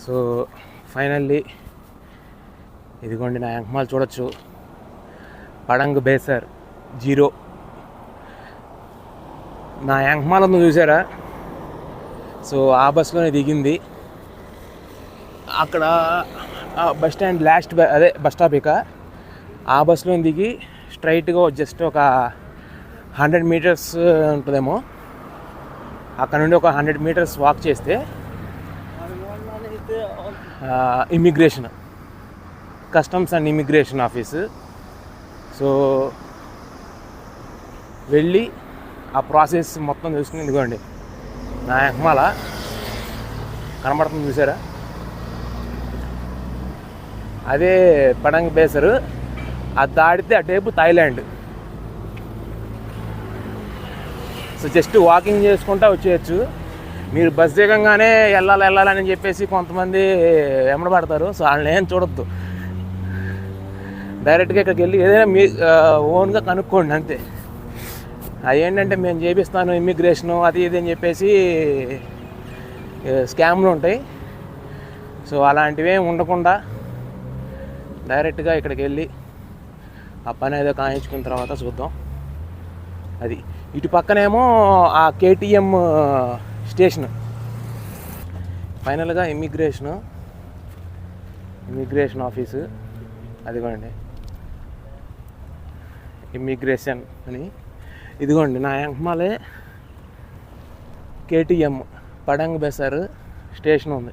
So finally ఇదిగోండి నా యాంక్మాల్ చూడొచ్చు. పడంగ్ బేసర్ 0. నా యాంక్మాల్ ఉంది చూసారా. సో ఆ బస్సులోనే దిగింది. అక్కడ బస్ స్టాండ్ అదే బస్ స్టాప్. ఇక ఆ బస్సులో దిగి స్ట్రైట్గా జస్ట్ ఒక 100 మీటర్స్ ఉంటుందేమో. అక్కడ నుండి ఒక 100 మీటర్స్ వాక్ చేస్తే immigration, customs and immigration office. So వెళ్ళి ఆ ప్రాసెస్ మొత్తం చూసుకుని ఇదిగోండి నా యాంక్మాల కనబడుతుంది చూసారా. అదే పడంగ్ బేసరు. అది దాటితే అటేపు థాయిలాండ్. సో జస్ట్ వాకింగ్ చేసుకుంటూ వచ్చేయచ్చు. మీరు బస్ దిగంగానే వెళ్ళాలని చెప్పేసి కొంతమంది ఎమ్మడబడతారు. సో వాళ్ళని ఏం చూడొద్దు, డైరెక్ట్గా ఇక్కడికి వెళ్ళి ఏదైనా మీ ఓన్గా కనుక్కోండి అంతే. అది ఏంటంటే మేము చేపిస్తాను ఇమ్మిగ్రేషను అది ఇది అని చెప్పేసి స్కామ్లు ఉంటాయి. సో అలాంటివి ఉండకుండా డైరెక్ట్గా ఇక్కడికి వెళ్ళి ఆ పని ఏదో కాయించుకున్న తర్వాత చూద్దాం. అది ఇటు పక్కనేమో ఆ కేటీఎం స్టేషన్. ఫైనల్గా ఇమ్మిగ్రేషన్ ఆఫీసు అదిగోండి, ఇమ్మిగ్రేషన్ అని. ఇదిగోండి నా యాంక్మాలే కేటీఎం పడంగ్ బేసర్ స్టేషన్ ఉంది.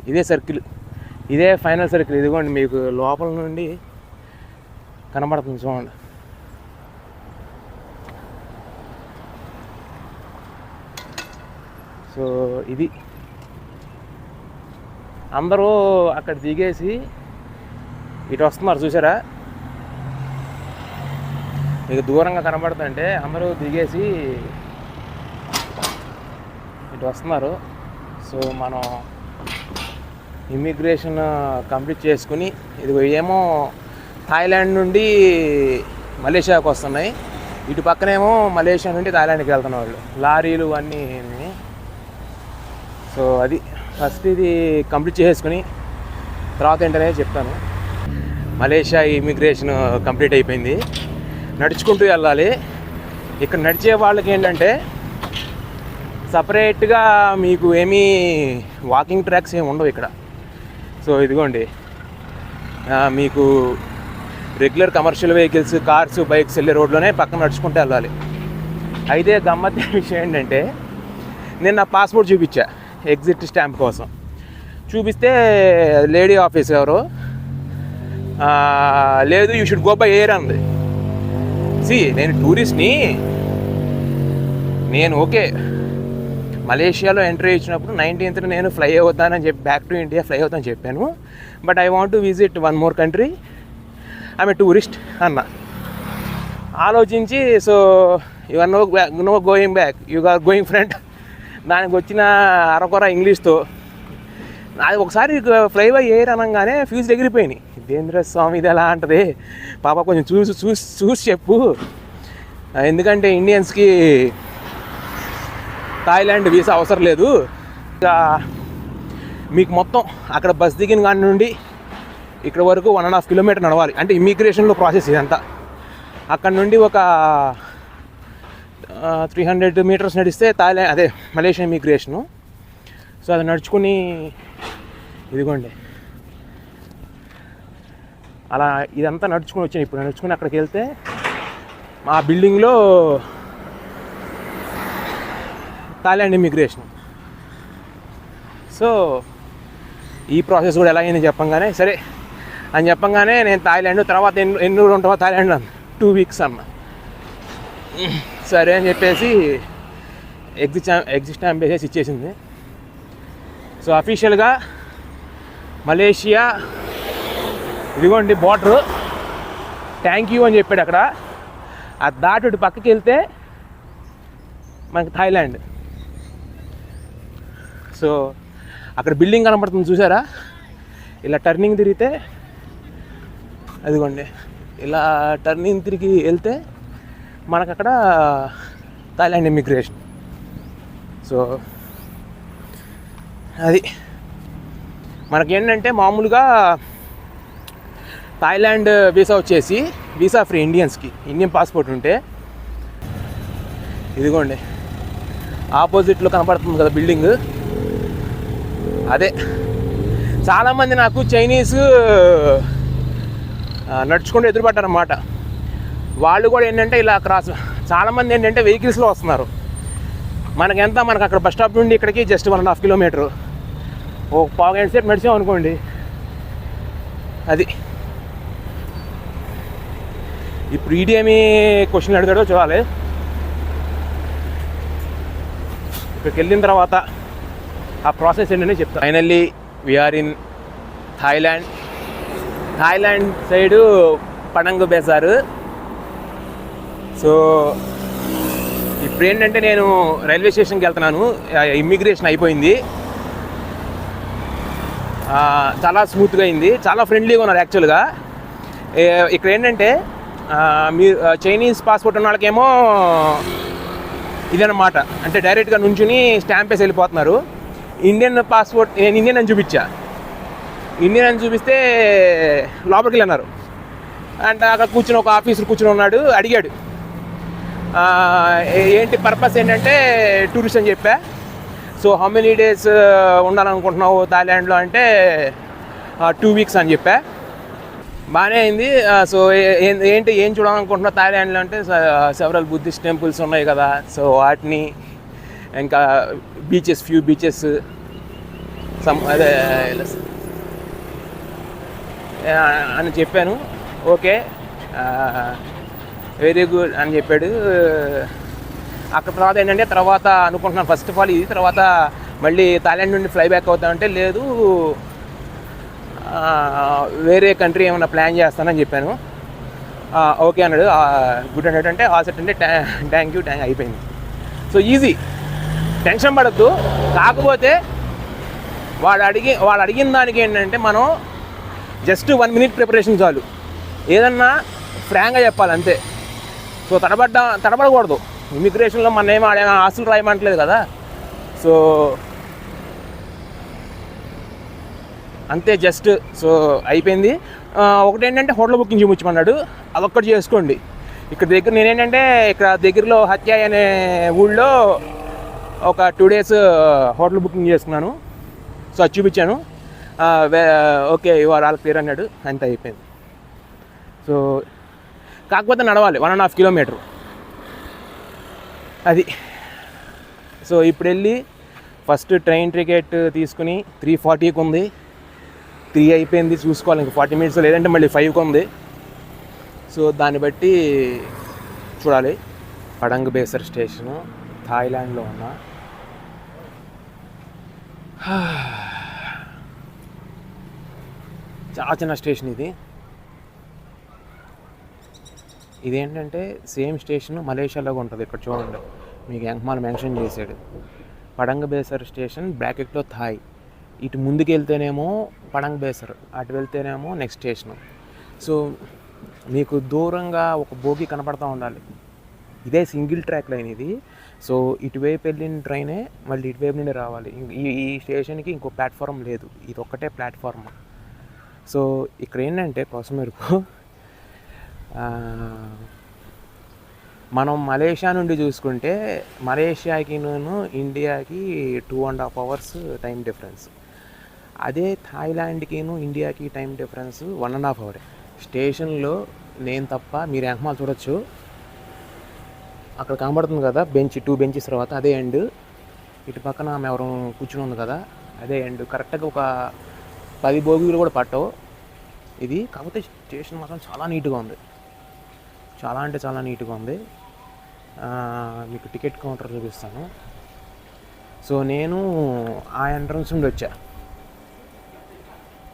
ఇదే సర్కిల్, ఇదే ఫైనల్ సర్కిల్. ఇదిగోండి మీకు లోపల నుండి కనబడుతుంది చూడండి. సో ఇది అందరూ అక్కడ దిగేసి ఇటు వస్తున్నారు చూసారా. మీకు దూరంగా కనబడుతుంటే అందరూ దిగేసి ఇటు వస్తున్నారు. సో మనం ఇమ్మిగ్రేషన్ కంప్లీట్ చేసుకుని ఇది ఏమో థాయిలాండ్ నుండి మలేషియాకు వస్తున్నాయి. ఇటు పక్కనేమో మలేషియా నుండి థాయిలాండ్కి వెళ్తున్న వాళ్ళు లారీలు అన్నీ. సో అది ఫస్ట్ ఇది కంప్లీట్ చేసుకుని తర్వాత ఏంటనే చెప్తాను. మలేషియా ఇమిగ్రేషన్ కంప్లీట్ అయిపోయింది. నడుచుకుంటూ వెళ్ళాలి. ఇక్కడ నడిచే వాళ్ళకి ఏంటంటే సపరేట్గా మీకు ఏమీ వాకింగ్ ట్రాక్స్ ఏమి ఉండవు ఇక్కడ. సో ఇదిగోండి మీకు regular commercial vehicles, cars, bikes వెళ్ళే రోడ్లోనే పక్కన నడుచుకుంటూ వెళ్ళాలి. అయితే గమ్మత్తు విషయం ఏంటంటే నేను నా పాస్పోర్ట్ చూపించా ఎగ్జిట్ స్టాంప్ కోసం. చూపిస్తే లేడీ ఆఫీస్ ఎవరు లేదు, you should go by air అంది. నేను టూరిస్ట్ని, నేను ఓకే మలేషియాలో ఎంట్రీ ఇచ్చినప్పుడు 19th నేను ఫ్లై అవుతానని చెప్పి బ్యాక్ టు ఇండియా ఫ్లై అవుతానని చెప్పాను. But I want to visit 1 more country, I'm a tourist అన్న. ఆలోచించి so you are no going back, you are going front. దానికి వచ్చిన అరకొర ఇంగ్లీష్తో అది ఒకసారి ఫ్లై బై ఎయిర్ అనగానే ఫ్యూజ్ ఎగిరిపోయినాయి. దేంద్ర స్వామి ఇది ఎలా అంటది పాప, కొంచెం చూసి చెప్పు. ఎందుకంటే ఇండియన్స్కి థాయిలాండ్ వీసా అవసరం లేదు. ఇంకా మీకు మొత్తం అక్కడ బస్ దిగిన కాడి నుండి ఇక్కడ వరకు 1.5 kilometer నడవాలి. అంటే ఇమ్మిగ్రేషన్లో ప్రాసెస్ ఇదంతా. అక్కడ నుండి ఒక 300 meters నడిస్తే అదే మలేషియా ఇమిగ్రేషను. సో అది నడుచుకుని ఇదిగోండి అలా ఇదంతా నడుచుకుని వచ్చాను. ఇప్పుడు నడుచుకుని అక్కడికి వెళ్తే మా బిల్డింగ్లో థాయిలాండ్ ఇమిగ్రేషన్. సో ఈ ప్రాసెస్ కూడా ఎలా అయింది చెప్పంగానే సరే అని చెప్పంగానే నేను థాయిలాండ్ తర్వాత ఎన్ని రోజులు ఉంటావో థాయిలాండ్ అన్న 2 weeks అన్న. సరే అని చెప్పేసి ఎగ్జిట్ స్టాంప్ వేసేసి ఇచ్చేసింది. సో అఫీషియల్గా మలేషియా ఇదిగోండి బార్డరు, థ్యాంక్ యూ అని చెప్పాడు అక్కడ. అది దాటి పక్కకి వెళ్తే మనకి థాయిలాండ్. సో అక్కడ బిల్డింగ్ కనబడుతుంది చూసారా. ఇలా టర్నింగ్ తిరిగితే అదిగోండి ఇలా టర్నింగ్ తిరిగి వెళ్తే మనకు అక్కడ థాయిలాండ్ ఇమిగ్రేషన్. సో అది మనకేంటంటే మామూలుగా థాయిలాండ్ వీసా వచ్చేసి వీసా ఫ్రీ ఇండియన్స్కి, ఇండియన్ పాస్పోర్ట్ ఉంటే. ఇదిగోండి ఆపోజిట్లో కనపడుతుంది కదా బిల్డింగ్, అదే. చాలామంది నాకు చైనీస్ నడుచుకుంటూ ఎదురుపడ్డారన్నమాట. వాళ్ళు కూడా ఏంటంటే ఇలా క్రాస్, చాలామంది ఏంటంటే వెహికల్స్లో వస్తున్నారు. మనకు అక్కడ బస్ స్టాప్ నుండి ఇక్కడికి జస్ట్ 1.5 కిలోమీటరు, ఓ పావు గంట సేపు నడిచాం అనుకోండి. అది ఇప్పుడు ఈడేమి క్వశ్చన్ అడిగాడో చూడాలి. ఇక్కడికి వెళ్ళిన తర్వాత ఆ ప్రాసెస్ ఏంటనే చెప్తాను. Finally we're in Thailand side Padang Besar. So ఇప్పుడు ఏంటంటే నేను రైల్వే స్టేషన్కి వెళ్తున్నాను. ఇమ్మిగ్రేషన్ అయిపోయింది, చాలా స్మూత్గా అయింది, చాలా ఫ్రెండ్లీగా ఉన్నారు యాక్చువల్గా. ఇక్కడ ఏంటంటే మీరు చైనీస్ పాస్పోర్ట్ ఉన్న వాళ్ళకేమో ఇదన్నమాట, అంటే డైరెక్ట్గా నుంచుని స్టాంప్ వేసి వెళ్ళిపోతున్నారు. ఇండియన్ పాస్పోర్ట్, నేను ఇండియన్ అని చూపించా, ఇండియన్ అని చూపిస్తే లోపలికి వెళ్ళన్నారు. అంటే అక్కడ కూర్చుని ఒక ఆఫీసర్ కూర్చుని ఉన్నాడు, అడిగాడు ఏంటి పర్పస్ ఏంటంటే టూరిస్ట్ అని చెప్పా. సో హౌ మెనీ డేస్ ఉండాలనుకుంటున్నావు థాయిలాండ్లో అంటే 2 వీక్స్ అని చెప్పా. బాగానే అయింది. సో ఏం చూడాలనుకుంటున్నావు థాయిలాండ్లో అంటే సెవరల్ బుద్ధిస్ట్ టెంపుల్స్ ఉన్నాయి కదా, సో వాటిని, ఇంకా ఫ్యూ బీచెస్ అదే అని చెప్పాను. ఓకే వెరీ గుడ్ అని చెప్పాడు. అక్కడ తర్వాత ఏంటంటే తర్వాత అనుకుంటున్నాను ఫస్ట్ ఆఫ్ ఆల్ ఇది, తర్వాత మళ్ళీ థాయిలాండ్ నుండి ఫ్లై బ్యాక్ అవుతామంటే లేదు వేరే కంట్రీ ఏమైనా ప్లాన్ చేస్తానని చెప్పాను. ఓకే అన్నాడు. గుడ్ అన్నాడు. అంటే ఆ సెట్ అంటే థ్యాంక్ యూ అయిపోయింది. సో ఈజీ, టెన్షన్ పడద్దు. కాకపోతే వాడు అడిగిన దానికి ఏంటంటే మనం జస్ట్ 1 minute ప్రిపరేషన్ చాలు, ఏదన్నా ఫ్రాంక్గా చెప్పాలి అంతే. సో తడబడకూడదు. ఇమిగ్రేషన్లో మన ఏమో ఆస్తులు రాయమంటలేదు కదా, సో అంతే జస్ట్. సో అయిపోయింది. ఒకటేంటంటే హోటల్ బుకింగ్ చూపించమన్నాడు, అదొక్కటి చేసుకోండి. ఇక్కడ దగ్గర నేనేంటంటే ఇక్కడ దగ్గరలో హత్యాయ్ అనే ఊళ్ళో ఒక 2 days హోటల్ బుకింగ్ చేసుకున్నాను. సో అది చూపించాను. ఓకే ఇవాళ ఆల్ క్లియర్ అన్నాడు, అంత అయిపోయింది. సో కాకపోతే నడవాలి 1.5 kilometers అది. సో ఇప్పుడు వెళ్ళి ఫస్ట్ ట్రైన్ టికెట్ తీసుకుని 3:40కి ఉంది, 3 అయిపోయింది, చూసుకోవాలి ఇంక 40 minutes, లేదంటే మళ్ళీ 5కి ఉంది. సో దాన్ని బట్టి చూడాలి. పడంగ్ బేసర్ స్టేషను థాయిలాండ్లో ఉన్న చాలా చిన్న స్టేషన్ ఇది. ఇదేంటంటే సేమ్ స్టేషన్ మలేషియాలో ఉంటుంది. ఇక్కడ చూడండి మీకు ఎంకమాల్ మెన్షన్ చేశాడు, పడంగ్ బేసర్ స్టేషన్ బ్రాకెట్లో థాయ్. ఇటు ముందుకు వెళ్తేనేమో పడంగ్ బేసర్, అటు వెళ్తేనేమో నెక్స్ట్ స్టేషను. సో మీకు దూరంగా ఒక బోగి కనపడుతూ ఉండాలి. ఇదే సింగిల్ ట్రాక్ లైన్ ఇది. సో ఇటువైపు వెళ్ళిన ట్రైనే మళ్ళీ ఇటువైపు నుండి రావాలి. ఈ స్టేషన్కి ఇంకో ప్లాట్ఫారం లేదు, ఇది ఒక్కటే ప్లాట్ఫామ్. సో ఇక్కడ ఏంటంటే కోసం మేరకు మనం మలేషియా నుండి చూసుకుంటే మలేషియాకి ఇండియాకి 2.5 hours టైం డిఫరెన్స్. అదే థాయిలాండ్కిను ఇండియాకి టైం డిఫరెన్స్ 1.5 hour. స్టేషన్లో నేను తప్ప మీరు ఎంకమాల్ చూడొచ్చు, అక్కడ కనబడుతుంది కదా బెంచ్, 2 benches తర్వాత అదే ఎండ్. ఇటు పక్కన ఆమె ఎవరు కూర్చుని ఉంది కదా అదే ఎండ్. కరెక్ట్గా ఒక 10 బోగీలు కూడా పట్టవు ఇది. కాకపోతే స్టేషన్ మాత్రం చాలా నీట్గా ఉంది, చాలా అంటే చాలా నీట్గా ఉంది. మీకు టికెట్ కౌంటర్ చూపిస్తాను. సో నేను ఆ ఎంట్రన్స్ నుండి వచ్చా.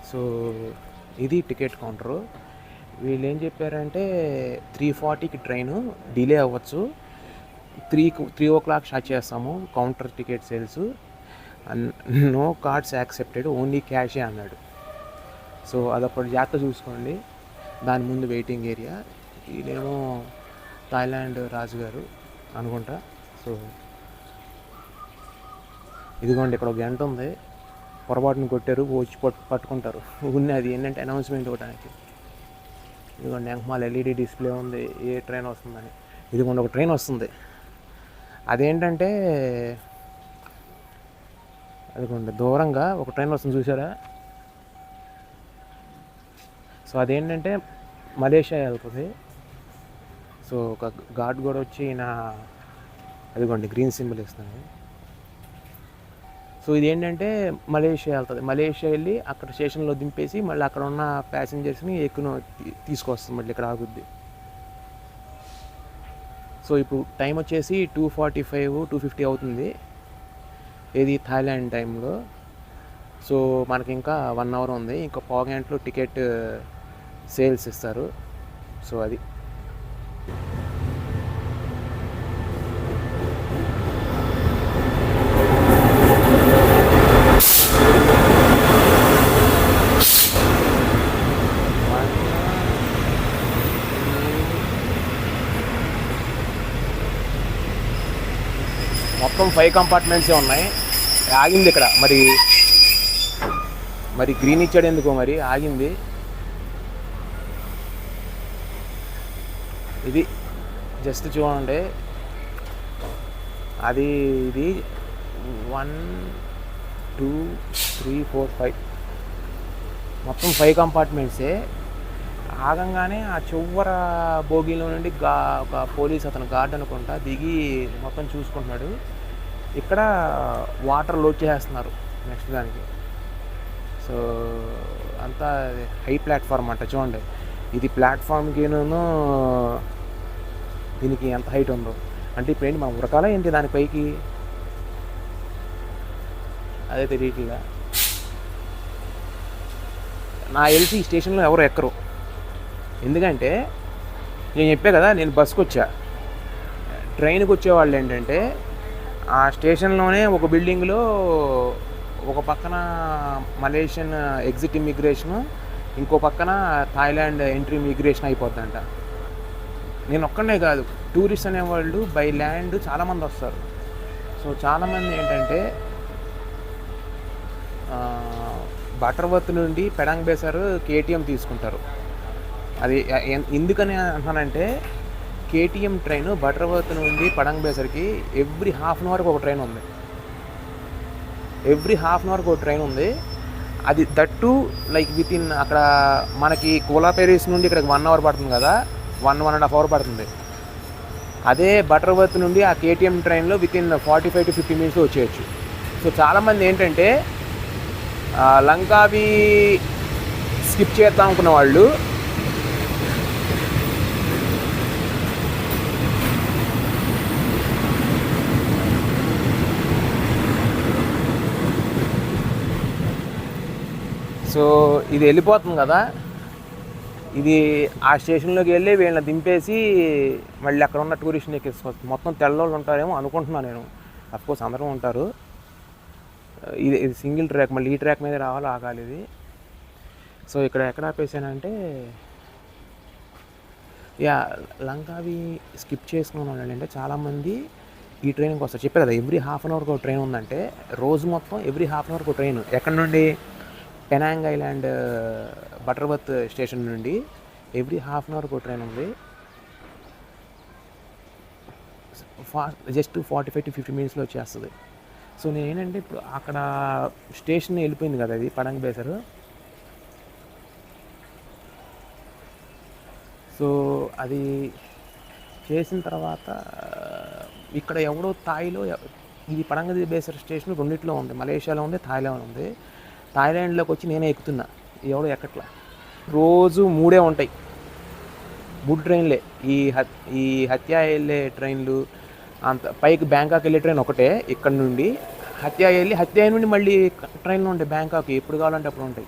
సో ఇది టికెట్ కౌంటరు. వీళ్ళు ఏం చెప్పారంటే 3:40కి ట్రైను, డిలే అవ్వచ్చు, 3 o'clock స్టార్ట్ చేస్తాము counter ticket sales, no cards accepted, only క్యాషే అన్నాడు. సో అదొకటి జాగ్రత్త చూసుకోండి. దాని ముందు వెయిటింగ్ ఏరియా. ఇదేమో థాయిలాండ్ రాజుగారు అనుకుంటా. సో ఇదిగోండి ఇక్కడ ఒక గంట ఉంది, పొరపాటును కొట్టారు, వచ్చి పట్టుకుంటారు. ఉన్నది ఏంటంటే అనౌన్స్మెంట్ ఇవ్వడానికి. ఇదిగోండి ఎంకమాల ఎల్ఈడి డిస్ప్లే ఉంది, ఏ ట్రైన్ వస్తుందని. ఇదిగోండి ఒక ట్రైన్ వస్తుంది, అదేంటంటే అదిగోండి దూరంగా ఒక ట్రైన్ వస్తుంది చూసారా. సో అదేంటంటే మలేషియా వెళ్తుంది. సో ఒక గార్డ్ కూడా వచ్చి నా అదిగోండి గ్రీన్ సింబల్ ఇస్తాను. సో ఇదేంటంటే మలేషియా వెళ్తుంది. మలేషియా వెళ్ళి అక్కడ స్టేషన్లో దింపేసి మళ్ళీ అక్కడ ఉన్న ప్యాసింజర్స్ని తీసుకొస్తుంది, మళ్ళీ ఇక్కడ ఆగుద్ది. సో ఇప్పుడు టైం వచ్చేసి 2:45, 2:50 అవుతుంది, ఏది థాయిలాండ్ టైంలో. సో మనకి ఇంకా 1 అవర్ ఉంది, ఇంకా పావు గంటలో టికెట్ సేల్స్ ఇస్తారు. సో అది మొత్తం 5 కంపార్ట్మెంట్సే ఉన్నాయి. ఆగింది ఇక్కడ, మరి గ్రీన్ ఇచ్చాడు ఎందుకో, మరి ఆగింది. ఇది జస్ట్ చూడండి, అది ఇది 1 2 3 4 5 మొత్తం 5 కంపార్ట్మెంట్సే. ఆగంగానే ఆ చివర బోగీలో నుండి ఒక పోలీస్ అతను గార్డ్ అనుకుంటా దిగి మొత్తం చూసుకుంటున్నాడు. ఇక్కడ వాటర్ లోడ్ చేసేస్తున్నారు నెక్స్ట్ దానికి. సో అంతా హై ప్లాట్ఫామ్ అంట చూడండి. ఇది ప్లాట్ఫామ్కిను దీనికి ఎంత హైట్ ఉందో అంటే ఇప్పుడు ఏంటి మనం ఉరకాలా ఏంటి దానిపైకి, అదే తెలియట్లా. నా తెలిసి ఈ స్టేషన్లో ఎవరు ఎక్కరు, ఎందుకంటే నేను చెప్పే కదా నేను బస్కి వచ్చా. ట్రైన్కి వచ్చేవాళ్ళు ఏంటంటే ఆ స్టేషన్లోనే ఒక బిల్డింగ్లో ఒక పక్కన మలేషియన్ ఎగ్జిట్ ఇమిగ్రేషను, ఇంకో పక్కన థాయిలాండ్ ఎంట్రీ ఇమిగ్రేషన్ అయిపోద్దంట. నేను ఒక్కడే కాదు, టూరిస్ట్ అనేవాళ్ళు బై ల్యాండ్ చాలామంది వస్తారు. సో చాలామంది ఏంటంటే బటర్వర్త్ నుండి పెడాంగ్ బేసర్ కేటీఎం తీసుకుంటారు. అది ఎందుకని అంటున్నానంటే కేటీఎం ట్రైన్ బటర్వర్త్ నుండి పడంగ్ బేసర్కి ఎవ్రీ హాఫ్ అన్ అవర్కి ఒక ట్రైన్ ఉంది. ఎవ్రీ హాఫ్ అన్ అవర్కి ఒక ట్రైన్ ఉంది. అది దట్టు లైక్ విత్ ఇన్ అక్కడ మనకి కోలా పెరీస్ నుండి ఇక్కడికి 1 అవర్ పడుతుంది కదా, 1.5 అవర్ పడుతుంది. అదే బటర్వర్త్ నుండి ఆ కేటీఎం ట్రైన్లో విత్ ఇన్ 45 to 50 minutes వచ్చేయచ్చు. సో చాలామంది ఏంటంటే లంకావి స్కిప్ చేద్దాం అనుకున్న వాళ్ళు సో ఇది వెళ్ళిపోతుంది కదా, ఇది ఆ స్టేషన్లోకి వెళ్ళి వీళ్ళని దింపేసి మళ్ళీ అక్కడ ఉన్న టూరిస్ట్ని ఎక్కించుకోవచ్చు. మొత్తం తెల్లవాళ్ళు ఉంటారేమో అనుకుంటున్నాను నేను, అఫ్కోర్స్ అందరూ ఉంటారు. ఇది సింగిల్ ట్రాక్, మళ్ళీ ఈ ట్రాక్ మీద రావాలి, ఆగాలి ఇది. సో ఇక్కడ ఎక్కడ ఆపేసానంటే లంకావి స్కిప్ చేసుకున్న వాళ్ళు అంటే చాలామంది ఈ ట్రైన్కి వస్తారు. చెప్పారు కదా ఎవ్రీ హాఫ్ అన్ అవర్కి ఒక ట్రైన్ ఉందంటే, రోజు మొత్తం ఎవ్రీ హాఫ్ అన్ అవర్కి ఒక ట్రైన్ ఎక్కడి నుండి పెనాంగ్ ఐలాండ్ బటర్వర్త్ స్టేషన్ నుండి ఎవ్రీ హాఫ్ అన్ అవర్కి ఒక ట్రైన్ ఉంది. జస్ట్ 45 to 50 minutesలో వచ్చేస్తుంది. సో నేనేంటంటే ఇప్పుడు అక్కడ స్టేషన్ వెళ్ళిపోయింది కదా అది పడంగ్ బేసర్. సో అది చేసిన తర్వాత ఇక్కడ ఎవడో థాయిలో, ఇది పడంగ్ బేసర్ స్టేషన్ రెండిట్లో ఉంది, మలేషియాలో ఉంది, థాయిలాండ్ ఉంది. థాయిలాండ్లోకి వచ్చి నేనే ఎక్కుతున్నా, ఎవడో ఎక్కట్లా. రోజు 3 ఉంటాయి, 3 ట్రైన్లే. ఈ హత్యా వెళ్ళే ట్రైన్లు అంత పైకి బ్యాంకాక్ వెళ్ళే ట్రైన్ ఒకటే ఇక్కడ నుండి. హత్యా నుండి మళ్ళీ ట్రైన్లు ఉంటాయి బ్యాంకాక్, ఎప్పుడు కావాలంటే అప్పుడు ఉంటాయి.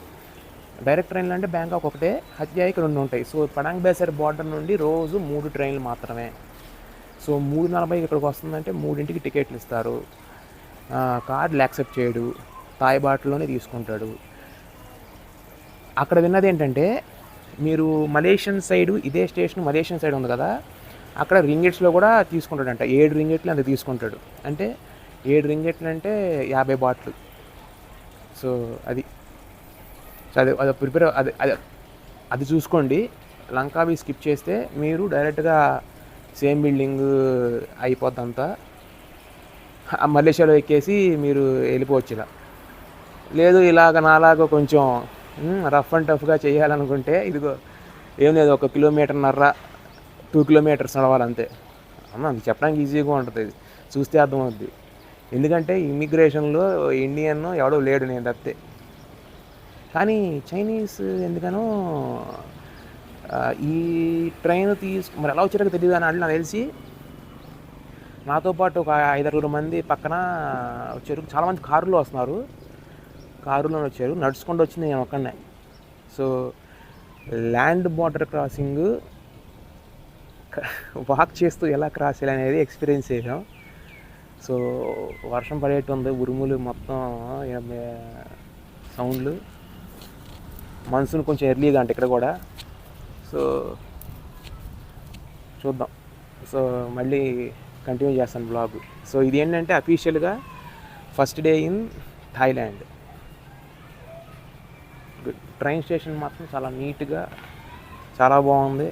డైరెక్ట్ ట్రైన్లు అంటే బ్యాంకాక్ ఒకటే, హత్యాకి 2 ఉంటాయి. సో పడంగ్ బేసర్ బార్డర్ నుండి రోజు 3 ట్రైన్లు మాత్రమే. సో 3:40 ఇక్కడికి వస్తుందంటే 3ంటికి టికెట్లు ఇస్తారు. కార్డులు యాక్సెప్ట్ చేయడు, తాయి బాటలోనే తీసుకుంటాడు. అక్కడ విన్నది ఏంటంటే మీరు మలేషియన్ సైడు, ఇదే స్టేషన్ మలేషియన్ సైడ్ ఉంది కదా, అక్కడ రింగెట్స్లో కూడా తీసుకుంటాడంట. 7 రింగెట్లు అంత తీసుకుంటాడు. అంటే 7 రింగెట్లు అంటే 50 బాట్లు. సో సో అది సో అది అది ప్రిపేర్ అది అది అది చూసుకోండి. లంకావి స్కిప్ చేస్తే మీరు డైరెక్ట్గా సేమ్ బిల్డింగ్ అయిపోద్దంతా మలేషియాలో ఎక్కేసి మీరు వెళ్ళిపోవచ్చు. ఇలా లేదు ఇలాగ నాలాగా కొంచెం రఫ్ అండ్ టఫ్గా చేయాలనుకుంటే ఇదిగో ఏం లేదు, 1.5 కిలోమీటర్న్నర 2 కిలోమీటర్స్ నడవాలంతే. అది చెప్పడానికి ఈజీగా ఉంటుంది, ఇది చూస్తే అర్థమవుద్ది. ఎందుకంటే ఇమిగ్రేషన్లో ఇండియన్ ఎవడో లేడు, నేను తప్పితే. కానీ చైనీస్ ఎందుకనో ఈ ట్రైన్ మరి ఎలా వచ్చారో తెలియదు అని నాకు తెలిసి నాతో పాటు ఒక 5-6 మంది పక్కన వచ్చారు. చాలామంది కారులో వస్తున్నారు, కారులో వచ్చారు, నడుచుకుంటూ వచ్చింది నేను ఒక్కనే. So land border crossing walk చేస్తూ ఎలా క్రాస్ చేయాలి అనేది ఎక్స్పీరియన్స్ చేసాం. సో వర్షం పడేటుంది, ఉరుములు మొత్తం సౌండ్లు. మన్సూన్ కొంచెం ఎర్లీగా అంటే ఇక్కడ కూడా. సో చూద్దాం, సో మళ్ళీ కంటిన్యూ చేస్తాను బ్లాగ్. సో ఇది ఏంటంటే అఫీషియల్గా first day in Thailand. Train station మాత్రం చాలా నీట్గా చాలా బాగుంది.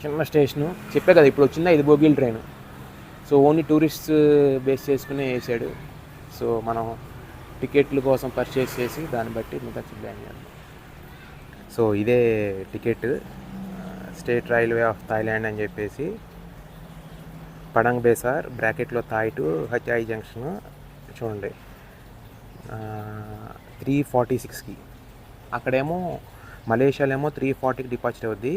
చిన్న స్టేషను, చెప్పే కదా ఇప్పుడు వచ్చిందా, ఇది బోగీల train. So only tourist base చేసుకునే వేసాడు. సో మనం టికెట్ల కోసం పర్చేస్ చేసి దాన్ని బట్టి మిగతా ప్లాన్ చేయాలి. సో ఇదే ticket, state railway of Thailand అని చెప్పేసి పడంగ్ బేసార్ బ్రాకెట్లో థాయ్ టు హత్యాయి జంక్షన్. చూడండి 3:46కి, అక్కడేమో మలేషియాలో ఏమో 3:40కి డిపార్చర్ అవుద్ది.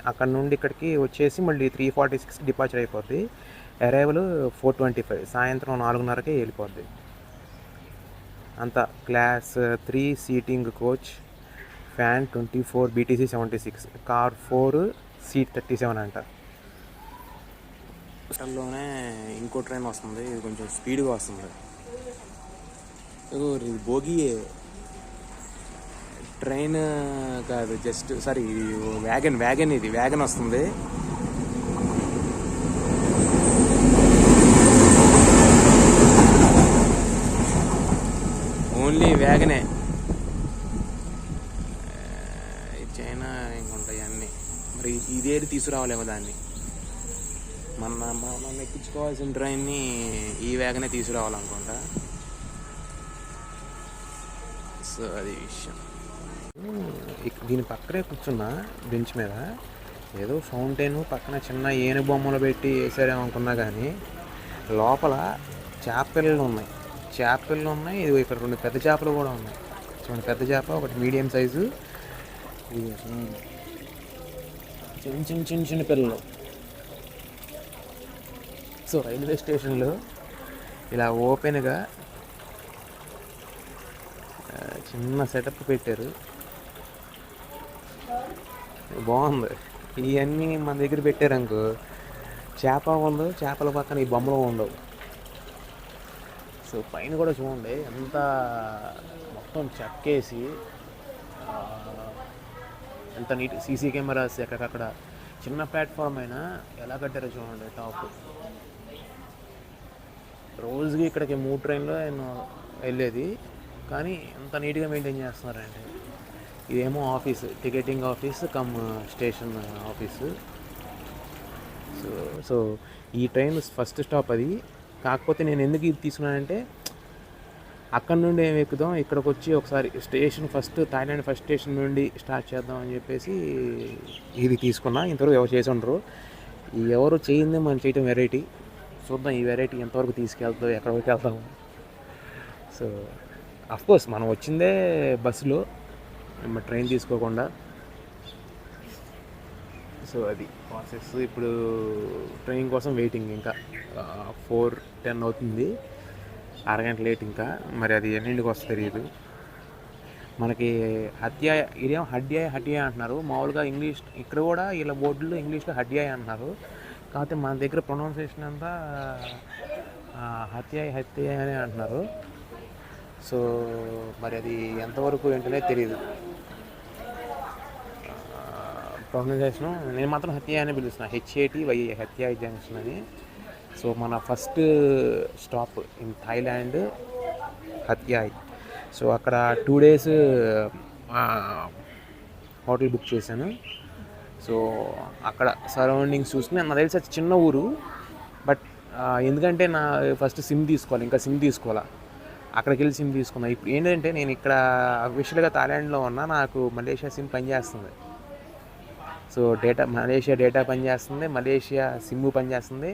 అక్కడ నుండి ఇక్కడికి వచ్చేసి మళ్ళీ 3:46కి డిపార్చర్ అయిపోద్ది. అరైవల్ 4:25, సాయంత్రం 4:30కి వెళ్ళిపోద్ది. అంతా class 3 seating coach, fan 24, BTC 76, car 4, seat 37 అంట. లోనే ఇంకో ట్రైన్ వస్తుంది, ఇది కొంచెం స్పీడ్గా వస్తుంది. ఇది బోగియే, ట్రైన్ కాదు, జస్ట్ సారీ వ్యాగన్ ఇది వ్యాగన్ వస్తుంది. ఓన్లీ వ్యాగనే. చైనా ఇంకొంటాయి అన్నీ. మరి ఇదేది తీసుకురావాలేమో దాన్ని, మనం ఎక్కించుకోవాల్సిన ట్రైన్ని ఈ వ్యాగనే తీసుకురావాలనుకుంటా. సో అది విషయం. దీని పక్కనే కూర్చున్నా బెంచ్ మీద, ఏదో ఫౌంటైన్ పక్కన చిన్న ఏను బొమ్మలు పెట్టి వేసారేమో అనుకున్నా, కానీ లోపల చేపలు ఉన్నాయి. ఇది ఇక్కడ 2 పెద్ద చేపలు కూడా ఉన్నాయి. చూడండి, పెద్ద చేప ఒకటి, మీడియం సైజు, చిన్న పిల్లలు. సో రైల్వే స్టేషన్లో ఇలా ఓపెన్గా చిన్న సెటప్ పెట్టారు, బాగుంది. ఇవన్నీ మన దగ్గర పెట్టారనుకో, చేప ఉండదు, చేపల పక్కన ఈ బొమ్మలు ఉండవు. సో పైన కూడా చూడండి ఎంత మొత్తం చెక్కేసి ఎంత నీట్, సీసీ కెమెరాస్ ఎక్కడక్కడ. చిన్న ప్లాట్ఫామ్ అయినా ఎలా కట్టారో చూడండి, టాప్. రోజుకి ఇక్కడికి 3 ట్రైన్లో నేను వెళ్ళేది, కానీ ఎంత నీట్గా మెయింటైన్ చేస్తున్నారంటే. ఇదేమో office, ticketing office come station office. So ఈ ట్రైన్ ఫస్ట్ స్టాప్ అది. కాకపోతే నేను ఎందుకు ఇది తీసుకున్నానంటే, అక్కడ నుండి ఏమి ఎక్కుదాం, ఇక్కడికి వచ్చి ఒకసారి స్టేషన్ థాయిలాండ్ ఫస్ట్ స్టేషన్ నుండి స్టార్ట్ చేద్దాం అని చెప్పేసి ఇది తీసుకున్నా. ఇంతవరకు ఎవరు చేసి ఉండరు, ఎవరు చేయిందే మనం చేయటం వెరైటీ. చూద్దాం ఈ వెరైటీ ఎంతవరకు తీసుకెళ్తాం, ఎక్కడి వరకు వెళ్తాము. సో అఫ్కోర్స్ మనం వచ్చిందే బస్సులో, ట్రైన్ తీసుకోకుండా. సో అది ప్రాసెస్. ఇప్పుడు ట్రైన్ కోసం వెయిటింగ్. ఇంకా 4:10 అవుతుంది, అరగంట లేట్ ఇంకా. మరి అది ఎన్నింటికి వస్తుంది తెలియదు మనకి. ఇదేమో హట్యాయ్ అంటున్నారు. మామూలుగా ఇంగ్లీష్ ఇక్కడ కూడా ఇలా బోర్డులో ఇంగ్లీష్లో హట్యాయ్ అంటున్నారు. కాకపోతే మన దగ్గర ప్రొనౌన్సియేషన్ అంతా హత్యాయ్ అని అంటున్నారు. సో మరి అది ఎంతవరకు ఏంటనే తెలియదు ప్రొనౌన్సియేషను. నేను మాత్రం హత్యాయ్ అని పిలుస్తున్నాను, HATY హత్యాయ్ జంక్షన్ అని. సో మన first stop in Thailand Hat Yai. So అక్కడ 2 days హోటల్ బుక్ చేశాను. సో అక్కడ సరౌండింగ్స్ చూసుకుని, నాకు తెలిసి అది చిన్న ఊరు, బట్ ఎందుకంటే నా ఫస్ట్ సిమ్ తీసుకోవాలి, ఇంకా సిమ్ తీసుకోవాలా, అక్కడికి వెళ్ళి సిమ్ తీసుకున్నా. ఇప్పుడు ఏంటంటే నేను ఇక్కడ అఫీషియల్గా థాయిలాండ్లో ఉన్నా, నాకు మలేషియా సిమ్ పనిచేస్తుంది. సో మలేషియా డేటా పనిచేస్తుంది, మలేషియా సిమ్ పనిచేస్తుంది.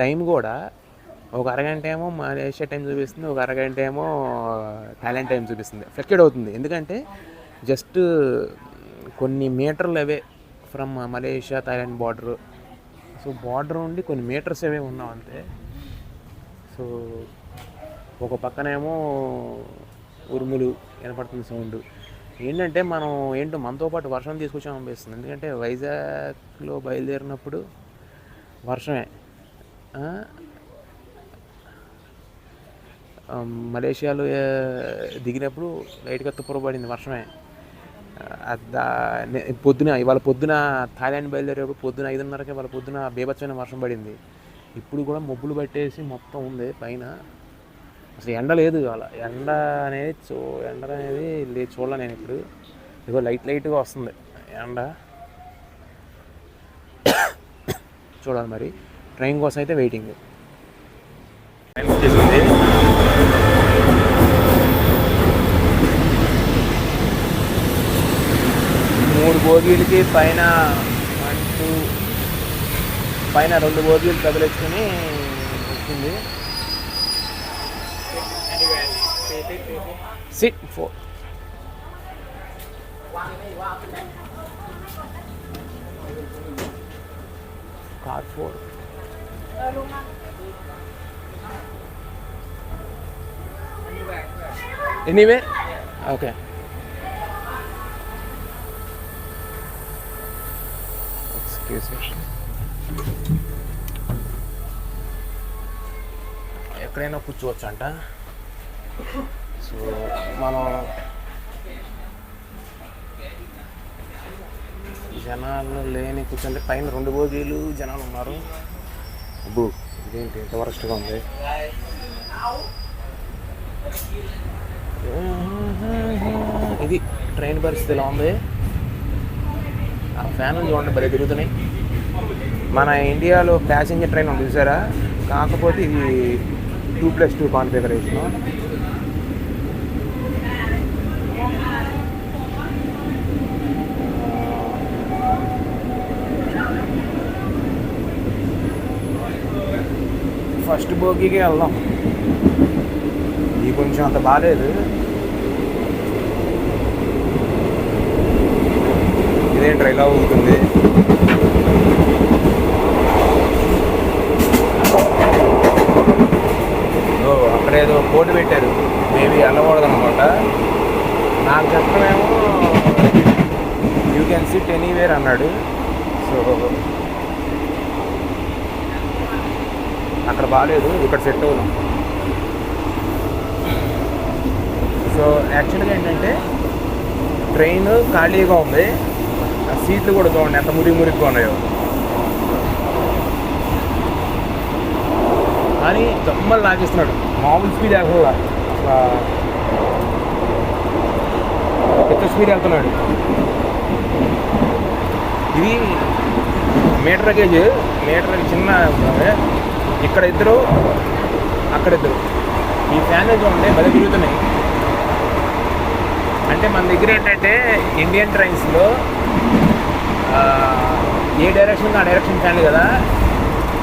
టైం కూడా ఒక అరగంట ఏమో మలేషియా టైం చూపిస్తుంది, ఒక అరగంట ఏమో థాయిలాండ్ టైం చూపిస్తుంది. ఫ్లక్చుయేట్ అవుతుంది, ఎందుకంటే జస్ట్ కొన్ని మీటర్లు away from Malaysia Thailand border. So border ఉండి కొన్ని మీటర్స్ అవే ఉన్నాం అంతే. సో ఒక పక్కనేమో ఉరుములు వినపడుతుంది సౌండ్. ఏంటంటే మనం మనతో పాటు వర్షం తీసుకొచ్చాం అనిపిస్తుంది, ఎందుకంటే వైజాగ్లో బయలుదేరినప్పుడు వర్షమే, మలేషియాలో దిగినప్పుడు లైట్గా తుప్పరపడింది, వర్షమే. ఇవాళ పొద్దున థాయిలాండ్ బయలుదేరేప్పుడు పొద్దున 5:30కి వాళ్ళ పొద్దున బీభత్సమైన వర్షం పడింది. ఇప్పుడు కూడా మబ్బులు పట్టేసి మొత్తం ఉంది పైన. అసలు ఎండ లేదు ఇవాళ, ఎండ అనేది లేదు, చూడాల నేను ఇప్పుడు. ఇదిగో లైట్గా వస్తుంది ఎండ, చూడాలి మరి. ట్రైన్ కోసం అయితే వెయిటింగ్. ట్రైన్ వచ్చేసింది. మూడు బోగీలకి పైన 2 బోగీలు తగిలించుకొని వచ్చింది. SIT 4 car 4. Anyway okay. ఎక్కడైనా కూర్చోవచ్చు అంట. సో మనం జనాలు లేని కూర్చుంటే పైన 2 బోగీలు జనాలు ఉన్నారు. అబ్బో ఇదేంటి ఇంత వరస్ట్గా ఉంది. ఇది ట్రైన్ పరిస్థితి ఇలా ఉంది. ఆ ఫ్యాన్లు చూడండి భలే తిరుగుతున్నాయి. మన ఇండియాలో ప్యాసింజర్ ట్రైన్ ఉంది చూసారా, కాకపోతే ఇది 2+2 కాన్ఫిగరేషన్. ఫస్ట్ బోగీకి వెళ్దాం. ఇది కొంచెం అంత బాగాలేదు. ఇదేంటి ఇలా అవుతుంది. అక్కడేదో బోర్డు పెట్టారు, మేబీ వెళ్ళకూడదు అనుకుంటా. నాకు చెప్పడమేమో యూ కెన్ సిట్ ఎనీవేర్ అన్నాడు. సో అక్కడ బాగాలేదు, ఇక్కడ సెట్ అవుదాం. సో యాక్చువల్గా ఏంటంటే ట్రైన్ ఖాళీగా ఉంది, ఆ సీట్లు కూడా చూడండి ఎంత మురిగ్గా ఉన్నాయో. కానీ జమ్మలు లాగేస్తున్నాడు, మామూలు స్పీడ్ వెళ్తుందా, అసలు పెద్ద స్పీడ్ వెళ్తున్నాడు. ఇది మీటర్ గేజ్, చిన్న ఇక్కడ 2 అక్కడ 2. ఈ ఫ్యాన్ చూడండి భలే తిరుగుతున్నాయి. అంటే మన దగ్గర ఏంటంటే ఇండియన్ ట్రైన్స్లో ఏ డైరెక్షన్ ఆ డైరెక్షన్ ఫ్యాన్ కదా,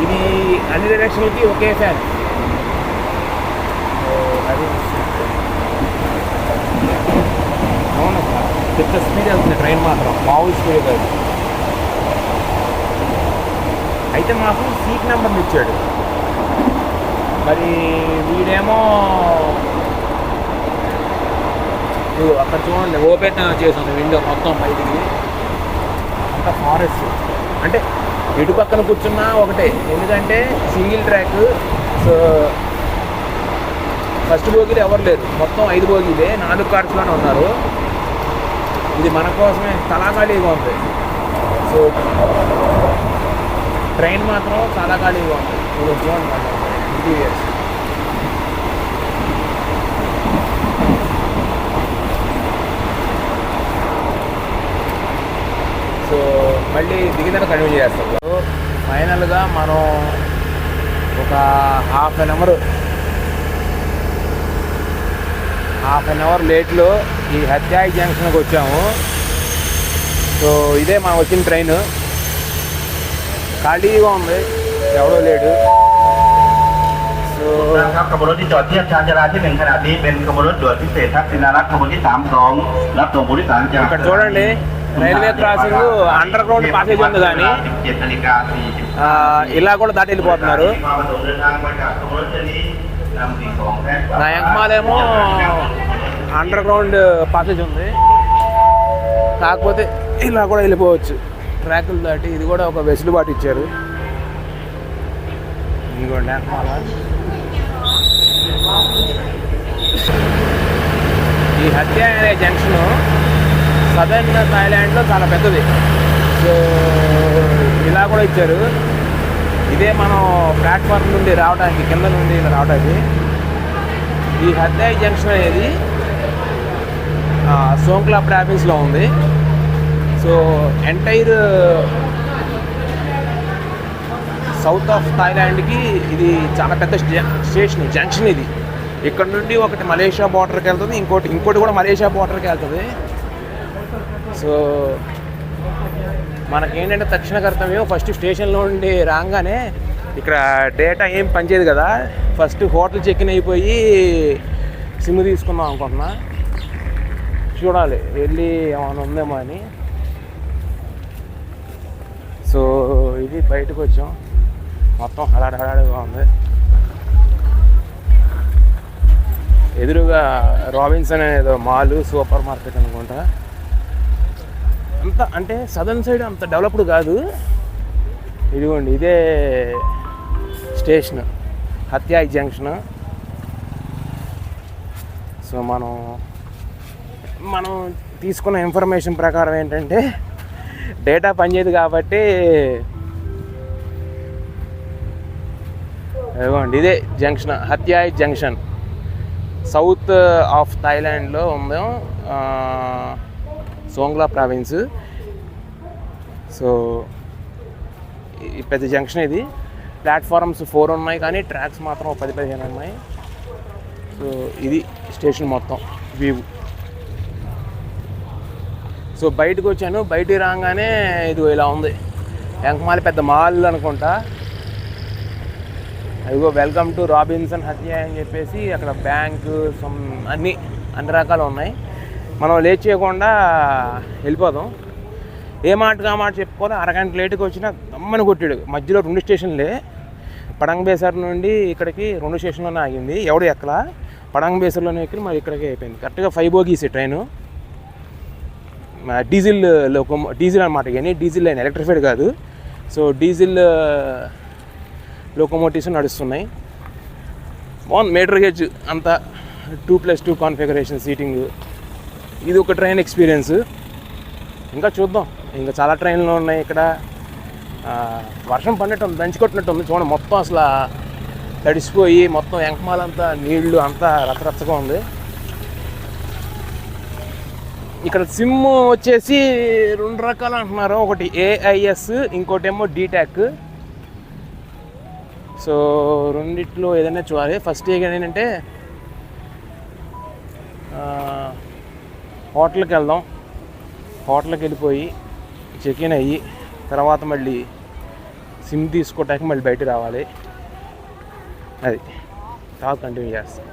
ఇది అన్ని డైరెక్షన్లకి ఒకే ఫ్యాన్. అది అవును, పెద్ద స్పీడ్ వెళ్తుంది ట్రైన్, మాత్రం మామూలు స్పీడ్ కాదు. అయితే మాకు సీట్ నెంబర్లు ఇచ్చాడు, మరి వీడేమో అక్కడ చూడండి ఓపెన్ చేసాను విండో మొత్తం బయటికి, అంతా ఫారెస్ట్. అంటే ఇటు పక్కన కూర్చున్నా ఒకటే, ఎందుకంటే సింగిల్ ట్రాక్. సో ఫస్ట్ బోగీలు ఎవరు లేరు, మొత్తం 5 బోగీలే, 4 కార్స్లోనే ఉన్నారు. ఇది మన కోసమే చాలా ఖాళీగా ఉంది. సో ట్రైన్ మాత్రం చాలా ఖాళీగా ఉంది. ఇప్పుడు చూడండి ఇంటీరియర్స్. మళ్ళీ దిగిన కంటిన్యూ చేస్తాం. ఫైనల్గా మనం ఒక హాఫ్ అన్ అవర్ లేట్లో ఈ హత్యాయి జంక్షన్కి వచ్చాము. సో ఇదే మనం వచ్చిన ట్రైన్. ఖాళీగా ఉంది, ఎవడో లేడు. సో ครับขบวนรถที่จอดเทียบชานชาลาที่1ขณะนี้เป็นขบวนรถด่วนพิเศษทักษิณารักษ์ขบวนที่32รับส่งผู้โดยสารจาก ఇక్కడ చూడండి, railway crossing under ground passage ఉంది, కానీ ఇలా కూడా దాటి వెళ్ళిపోతున్నారు. నా ఎంకమాలేమో అండర్ గ్రౌండ్ ప్యాసేజ్ ఉంది, కాకపోతే ఇలా కూడా వెళ్ళిపోవచ్చు ట్రాకులు దాటి. ఇది కూడా ఒక వెసులుబాటు ఇచ్చారు. ఇదిగోండి ఎంకమాల. ఈ హత్యాయి అనే జంక్షన్ సదర్న్ థాయిలాండ్లో చాలా పెద్దది. సో ఇలా కూడా ఇచ్చారు. ఇదే మనం ప్లాట్ఫామ్ నుండి రావడానికి, కింద నుండి ఇలా రావడానికి. ఈ హత్యాయి జంక్షన్ అనేది సోంక్లా ప్రావిన్స్లో ఉంది. సో ఎంటైర్ సౌత్ ఆఫ్ థాయిలాండ్కి ఇది చాలా పెద్ద స్టేషన్, జంక్షన్ ఇది. ఇక్కడ నుండి ఒకటి మలేషియా బార్డర్కి వెళ్తుంది, ఇంకోటి కూడా మలేషియా బార్డర్కి వెళ్తుంది. సో మనకేంటంటే తక్షణ కర్తవ్యం, ఫస్ట్ స్టేషన్లో ఉండి రాగానే ఇక్కడ డేటా ఏం పనిచేయదు కదా, ఫస్ట్ హోటల్ చెక్ ఇన్ అయిపోయి సిమ్ తీసుకుందాం అనుకుంటున్నా. చూడాలి వెళ్ళి ఏమైనా ఉందేమో అని. సో ఇది బయటకు వచ్చాం, మొత్తం హడాడిగా ఉంది. ఎదురుగా రాబిన్సన్ అనేదో మాల్, సూపర్ మార్కెట్ అనుకుంటా. అంత అంటే సదర్న్ సైడ్ అంత డెవలప్డ్ కాదు. ఇదిగోండి ఇదే స్టేషన్, హత్యాయి జంక్షన్. సో మనం తీసుకున్న ఇన్ఫర్మేషన్ ప్రకారం ఏంటంటే డేటా పనిచేయదు కాబట్టి ఇదిగోండి ఇదే జంక్షన్, హత్యాయి జంక్షన్. సౌత్ ఆఫ్ థాయిలాండ్లో ఉంది, సోంగ్లా ప్రావిన్స్. సో ఈ పెద్ద జంక్షన్ ఇది. ప్లాట్ఫారమ్స్ 4 ఉన్నాయి, కానీ ట్రాక్స్ మాత్రం 10-15 ఉన్నాయి. సో ఇది స్టేషన్ మొత్తం వ్యూ. సో బయటకు వచ్చాను, బయటికి రాగానే ఇది ఇలా ఉంది. ఎంకమాలి పెద్ద మాల్ అనుకుంటా. అదిగో వెల్కమ్ టు రాబిన్సన్ హత్యాయి అని చెప్పేసి అక్కడ బ్యాంకు అన్ని రకాలు ఉన్నాయి. మనం లేట్ చేయకుండా వెళ్ళిపోదాం. ఏ మాటగా మాట చెప్పుకోవాలి. అరగంట లేటుకి వచ్చినా గమ్మని కొట్టాడు. మధ్యలో 2 స్టేషన్లే. పడంగ్ బేసర్ నుండి ఇక్కడికి 2 స్టేషన్లోనే ఆగింది. ఎవడు ఎక్కలా, పడంగ్ బేసర్లోనే ఎక్కి మరి ఇక్కడికే అయిపోయింది. కరెక్ట్గా 5 బోగీస్ ట్రైను. డీజిల్ అనమాట, కానీ డీజిల్ లైన్, ఎలక్ట్రిఫైడ్ కాదు. సో డీజిల్ లోకోమోటివ్స్ నడుస్తున్నాయి. బాగుంది మీటర్ గేజ్ అంతా, 2+2 కాన్ఫిగరేషన్ సీటింగ్. ఇది ఒక ట్రైన్ ఎక్స్పీరియన్స్. ఇంకా చూద్దాం, ఇంకా చాలా ట్రైన్లు ఉన్నాయి ఇక్కడ. వర్షం పడినట్టు దంచుకొట్టినట్టు ఉంది చూడండి. మొత్తం అసలు తడిసిపోయి మొత్తం ఎంకమాలంతా నీళ్లు అంతా రచ్చరచ్చగా ఉంది. ఇక్కడ సిమ్ వచ్చేసి 2 రకాలు అంటున్నారు. ఒకటి AIS, ఇంకోటేమో DTAC. సో రెండిట్లో ఏదైనా చూడాలి. ఫస్ట్ ఏంటంటే హోటల్కి వెళ్దాం. హోటల్కి వెళ్ళిపోయి చెక్ ఇన్ అయ్యి తర్వాత మళ్ళీ సిమ్ తీసుకోవటానికి మళ్ళీ బయట రావాలి. అది తర్వాత కంటిన్యూ చేస్తాం.